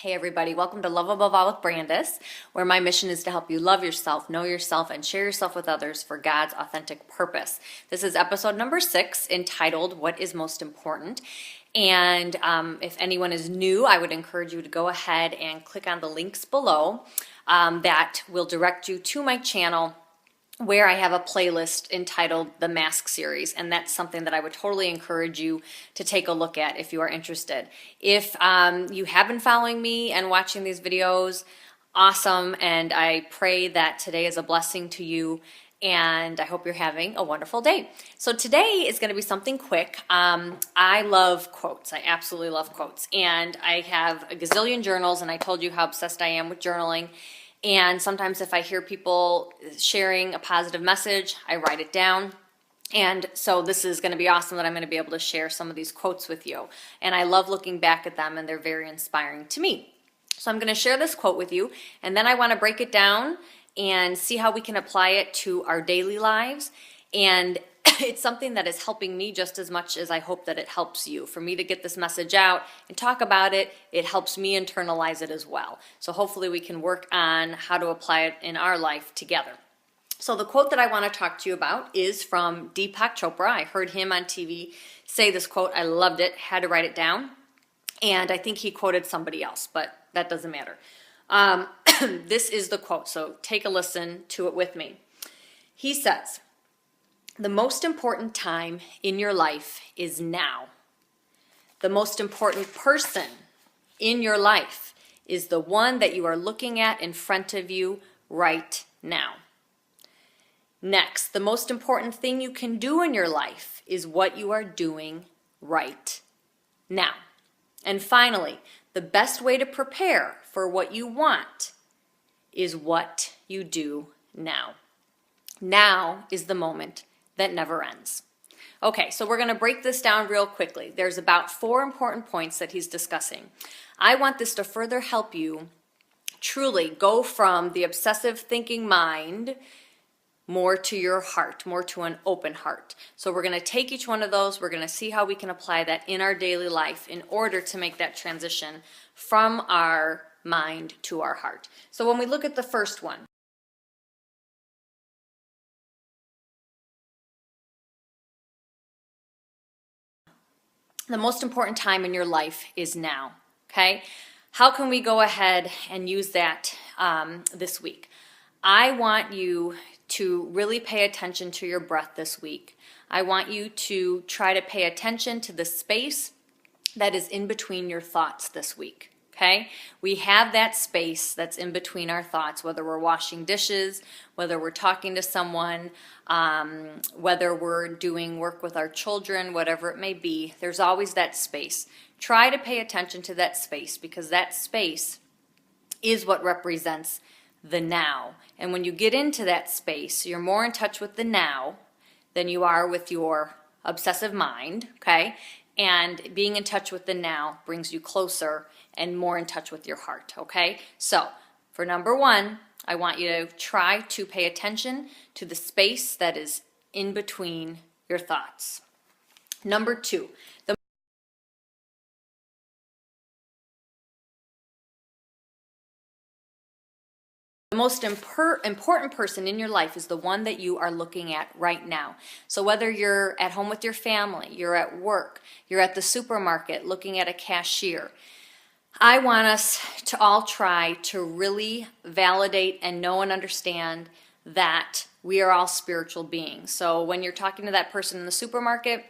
Hey everybody, welcome to Love Above All with Brandis, where my mission is to help you love yourself, know yourself, and share yourself with others for God's authentic purpose. This is episode number 6, entitled What is Most Important? And if anyone is new, I would encourage you to go ahead and click on the links below that will direct you to my channel, where I have a playlist entitled The Mask Series, and that's something that I would totally encourage you to take a look at if you are interested. If you have been following me and watching these videos, awesome, and I pray that today is a blessing to you, and I hope you're having a wonderful day. So today is going to be something quick. I love quotes. I absolutely love quotes, and I have a gazillion journals, and I told you how obsessed I am with journaling. And sometimes if I hear people sharing a positive message, I write it down. And so this is going to be awesome that I'm going to be able to share some of these quotes with you. And I love looking back at them, and they're very inspiring to me. So I'm going to share this quote with you, and then I want to break it down and see how we can apply it to our daily lives. And it's something that is helping me just as much as I hope that it helps you. For me to get this message out and talk about it, it helps me internalize it as well. So hopefully we can work on how to apply it in our life together. So the quote that I want to talk to you about is from Deepak Chopra. I heard him on TV say this quote. I loved it, had to write it down. And I think he quoted somebody else, but that doesn't matter. This is the quote, so take a listen to it with me. He says, "The most important time in your life is now. The most important person in your life is the one that you are looking at in front of you right now. Next, the most important thing you can do in your life is what you are doing right now. And finally, the best way to prepare for what you want is what you do now. Now is the moment that never ends." Okay, so we're going to break this down real quickly. There's about 4 important points that he's discussing. I want this to further help you truly go from the obsessive thinking mind more to your heart, more to an open heart. So we're going to take each one of those. We're going to see how we can apply that in our daily life in order to make that transition from our mind to our heart. So when we look at the first one, the most important time in your life is now, okay? How can we go ahead and use that this week? I want you to really pay attention to your breath this week. I want you to try to pay attention to the space that is in between your thoughts this week. Okay? We have that space that's in between our thoughts, whether we're washing dishes, whether we're talking to someone, whether we're doing work with our children, whatever it may be. There's always that space. Try to pay attention to that space, because that space is what represents the now. And when you get into that space, you're more in touch with the now than you are with your obsessive mind, okay? And being in touch with the now brings you closer and more in touch with your heart, okay? So for number 1, I want you to try to pay attention to the space that is in between your thoughts. Number 2, the most important person in your life is the one that you are looking at right now. So whether you're at home with your family, you're at work, you're at the supermarket looking at a cashier, I want us to all try to really validate and know and understand that we are all spiritual beings. So when you're talking to that person in the supermarket,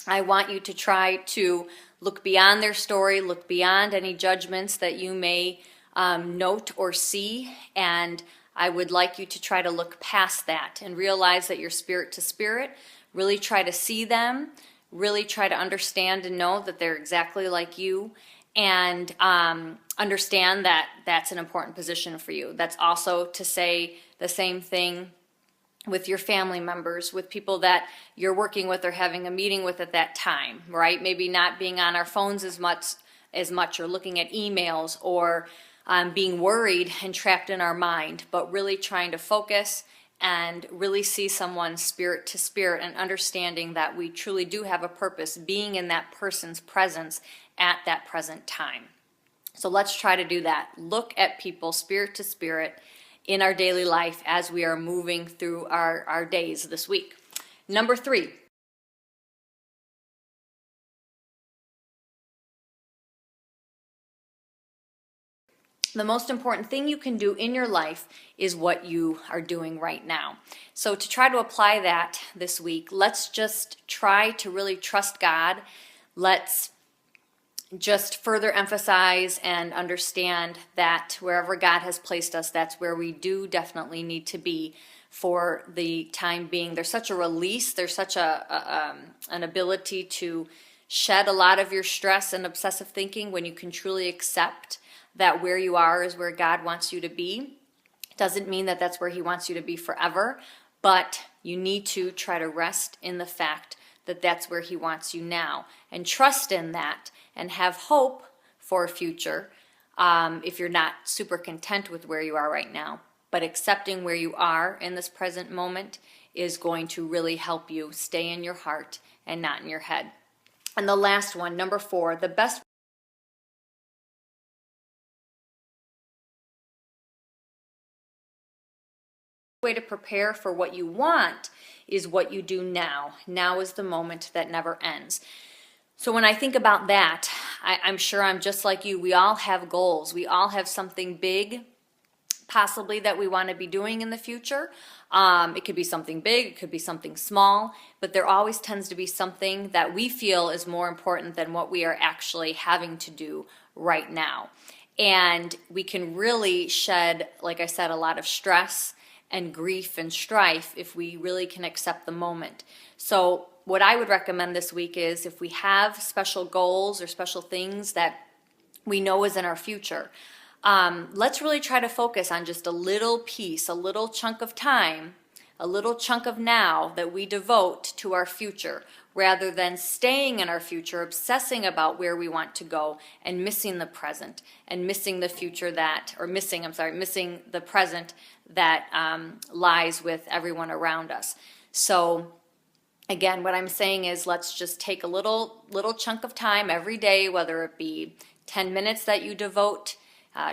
I want you to try to look beyond their story, look beyond any judgments that you may note or see, and I would like you to try to look past that and realize that you're spirit to spirit. Really try to see them, really try to understand and know that they're exactly like you, and understand that that's an important position for you. That's also to say the same thing with your family members, with people that you're working with or having a meeting with at that time, right? Maybe not being on our phones as much or looking at emails, or being worried and trapped in our mind, but really trying to focus and really see someone spirit to spirit, and understanding that we truly do have a purpose, being in that person's presence at that present time. So let's try to do that. Look at people spirit to spirit in our daily life as we are moving through our days this week. Number 3. The most important thing you can do in your life is what you are doing right now. So to try to apply that this week, let's just try to really trust God. Let's just further emphasize and understand that wherever God has placed us, that's where we do definitely need to be for the time being. There's such a release. There's such an ability to shed a lot of your stress and obsessive thinking when you can truly accept that where you are is where God wants you to be. Doesn't mean that that's where He wants you to be forever, but you need to try to rest in the fact that that's where He wants you now, and trust in that, and have hope for a future if you're not super content with where you are right now. But accepting where you are in this present moment is going to really help you stay in your heart and not in your head. And the last one, number 4, the best way to prepare for what you want is what you do now. Now is the moment that never ends. So when I think about that, I'm sure I'm just like you. We all have goals. We all have something big, possibly, that we want to be doing in the future. It could be something big, it could be something small, but there always tends to be something that we feel is more important than what we are actually having to do right now. And we can really shed, like I said, a lot of stress and grief and strife if we really can accept the moment. So what I would recommend this week is, if we have special goals or special things that we know is in our future, let's really try to focus on just a little piece, a little chunk of time, a little chunk of now that we devote to our future, rather than staying in our future, obsessing about where we want to go and missing the present and missing the future missing the present that lies with everyone around us. So again, what I'm saying is, let's just take a little chunk of time every day, whether it be 10 minutes that you devote,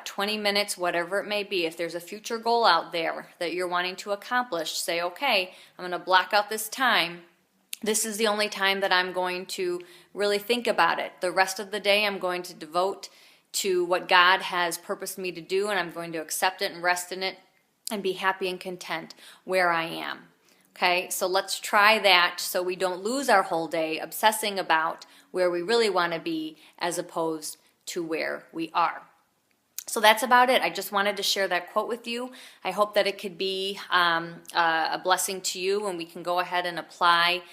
20 minutes, whatever it may be. If there's a future goal out there that you're wanting to accomplish, say, okay, I'm going to block out this time. This is the only time that I'm going to really think about it. The rest of the day I'm going to devote to what God has purposed me to do, and I'm going to accept it and rest in it and be happy and content where I am. Okay, so let's try that so we don't lose our whole day obsessing about where we really want to be as opposed to where we are. So that's about it. I just wanted to share that quote with you. I hope that it could be a blessing to you, and we can go ahead and apply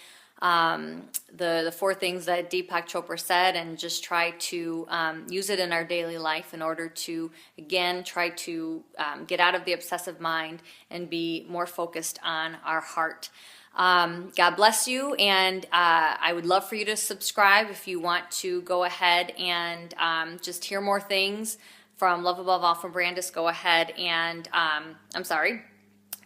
the 4 things that Deepak Chopra said, and just try to use it in our daily life in order to, again, try to get out of the obsessive mind and be more focused on our heart. God bless you, and I would love for you to subscribe if you want to go ahead and just hear more things from Love Above All from Brandis. Go ahead and,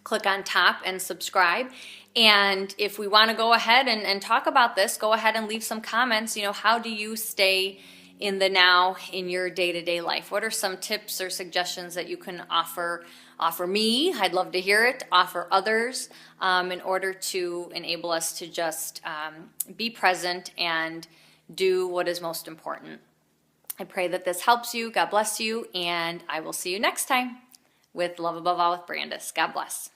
click on top and subscribe. And if we want to go ahead and talk about this, go ahead and leave some comments. How do you stay in the now in your day-to-day life? What are some tips or suggestions that you can offer me? I'd love to hear it. Offer others in order to enable us to just be present and do what is most important. I pray that this helps you. God bless you, and I will see you next time with Love Above All with Brandis. God bless.